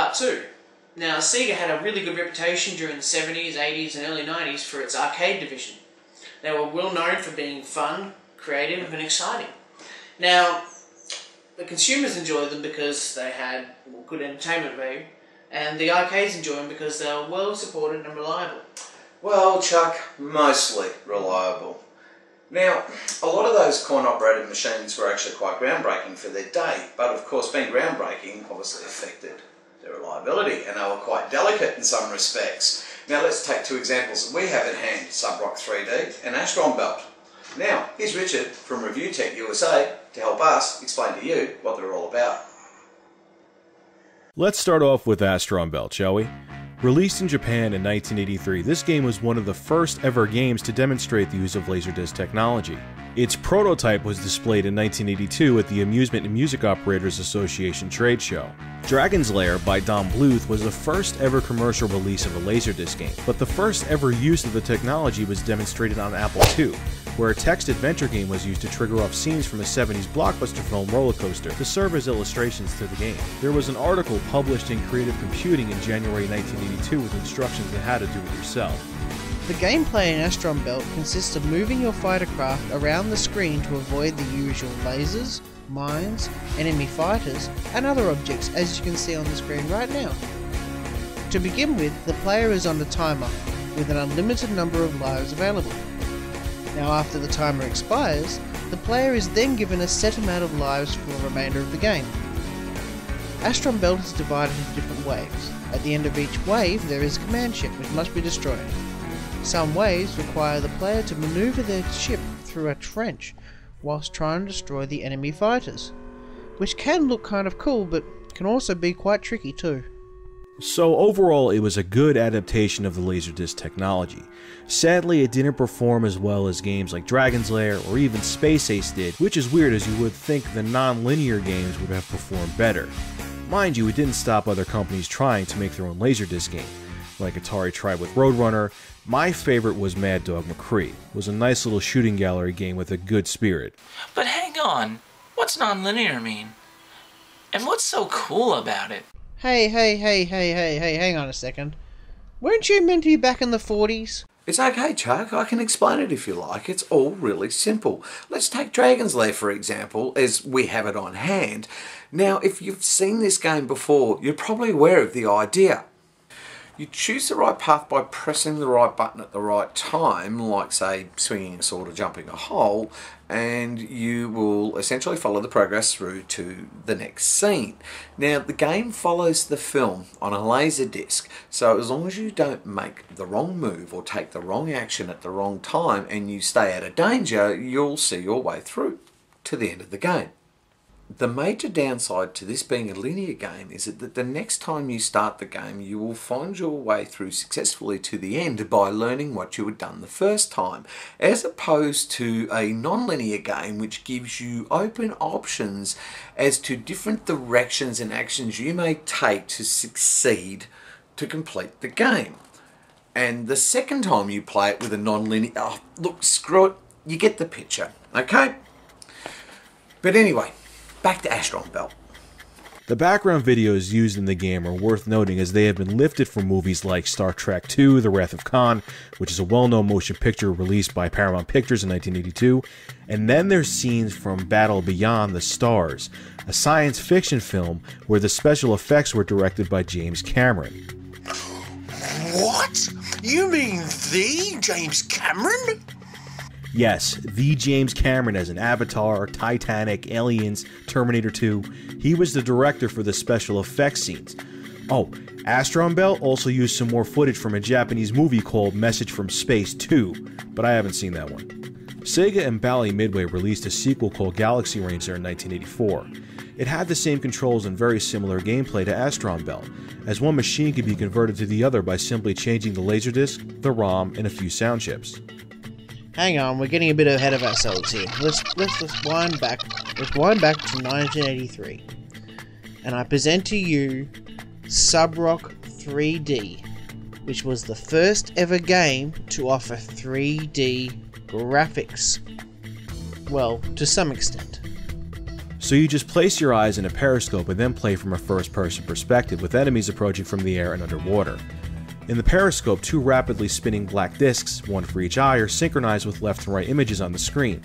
Part 2. Now, Sega had a really good reputation during the 70s, 80s and early 90s for its arcade division. They were well known for being fun, creative and exciting. Now, the consumers enjoyed them because they had good entertainment value, and the arcades enjoyed them because they were well supported and reliable. Well, Chuck, mostly reliable. Now, a lot of those coin-operated machines were actually quite groundbreaking for their day, but of course being groundbreaking obviously affected their reliability, and they were quite delicate in some respects. Now let's take two examples that we have at hand, Subrock 3D and Astron Belt. Now, here's Richard from Review Tech USA to help us explain to you what they're all about. Let's start off with Astron Belt, shall we? Released in Japan in 1983, this game was one of the first ever games to demonstrate the use of Laserdisc technology. Its prototype was displayed in 1982 at the Amusement and Music Operators Association trade show. Dragon's Lair by Don Bluth was the first ever commercial release of a Laserdisc game, but the first ever use of the technology was demonstrated on Apple II, where a text adventure game was used to trigger off scenes from a 70s blockbuster film Roller Coaster to serve as illustrations to the game. There was an article published in Creative Computing in January 1982 with instructions on how to do it yourself. The gameplay in Astron Belt consists of moving your fighter craft around the screen to avoid the usual lasers, mines, enemy fighters, and other objects, as you can see on the screen right now. To begin with, the player is on a timer, with an unlimited number of lives available. Now after the timer expires, the player is then given a set amount of lives for the remainder of the game. Astron Belt is divided into different waves. At the end of each wave there is a command ship which must be destroyed. Some waves require the player to maneuver their ship through a trench whilst trying to destroy the enemy fighters, which can look kind of cool but can also be quite tricky too. So overall, it was a good adaptation of the Laserdisc technology. Sadly, it didn't perform as well as games like Dragon's Lair or even Space Ace did, which is weird as you would think the Nonlinear Games would have performed better. Mind you, it didn't stop other companies trying to make their own Laserdisc game. Like Atari tried with Roadrunner, my favorite was Mad Dog McCree. It was a nice little shooting gallery game with a good spirit. But hang on, what's nonlinear mean? And what's so cool about it? Hey, hang on a second. Weren't you meant to be back in the 40s? It's okay, Chuck, I can explain it if you like. It's all really simple. Let's take Dragon's Lair for example, as we have it on hand. Now, if you've seen this game before, you're probably aware of the idea. You choose the right path by pressing the right button at the right time, like say swinging a sword or jumping a hole, and you will essentially follow the progress through to the next scene. Now the game follows the film on a laser disc, so as long as you don't make the wrong move or take the wrong action at the wrong time and you stay out of danger, you'll see your way through to the end of the game. The major downside to this being a linear game is that the next time you start the game you will find your way through successfully to the end by learning what you had done the first time, as opposed to a non-linear game which gives you open options as to different directions and actions you may take to succeed to complete the game. And the second time you play it with a non-linear... Oh, look, screw it, you get the picture, okay? But anyway, back to Astron Belt. The background videos used in the game are worth noting as they have been lifted from movies like Star Trek II: The Wrath of Khan, which is a well-known motion picture released by Paramount Pictures in 1982, and then there's scenes from Battle Beyond the Stars, a science fiction film where the special effects were directed by James Cameron. What? You mean the James Cameron? Yes, the James Cameron as in Avatar, Titanic, Aliens, Terminator 2. He was the director for the special effects scenes. Oh, Astron Belt also used some more footage from a Japanese movie called Message from Space 2, but I haven't seen that one. Sega and Bally Midway released a sequel called Galaxy Ranger in 1984. It had the same controls and very similar gameplay to Astron Belt, as one machine could be converted to the other by simply changing the Laserdisc, the ROM, and a few sound chips. Hang on, we're getting a bit ahead of ourselves here. Let's wind back. Let's wind back to 1983, and I present to you Subrock 3D, which was the first ever game to offer 3D graphics. Well, to some extent. So you just place your eyes in a periscope and then play from a first-person perspective with enemies approaching from the air and underwater. In the periscope, 2 rapidly spinning black discs, one for each eye, are synchronized with left and right images on the screen.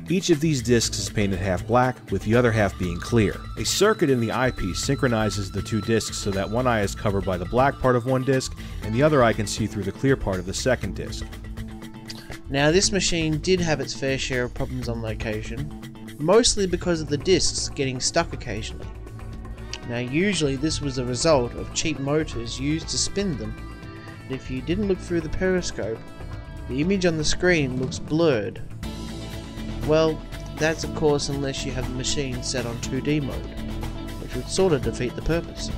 Each of these discs is painted half black, with the other half being clear. A circuit in the eyepiece synchronizes the 2 discs so that one eye is covered by the black part of one disc, and the other eye can see through the clear part of the second disc. Now, this machine did have its fair share of problems on location, mostly because of the discs getting stuck occasionally. Now, usually this was a result of cheap motors used to spin them, and if you didn't look through the periscope, the image on the screen looks blurred. Well, that's of course unless you have the machine set on 2D mode, which would sort of defeat the purpose.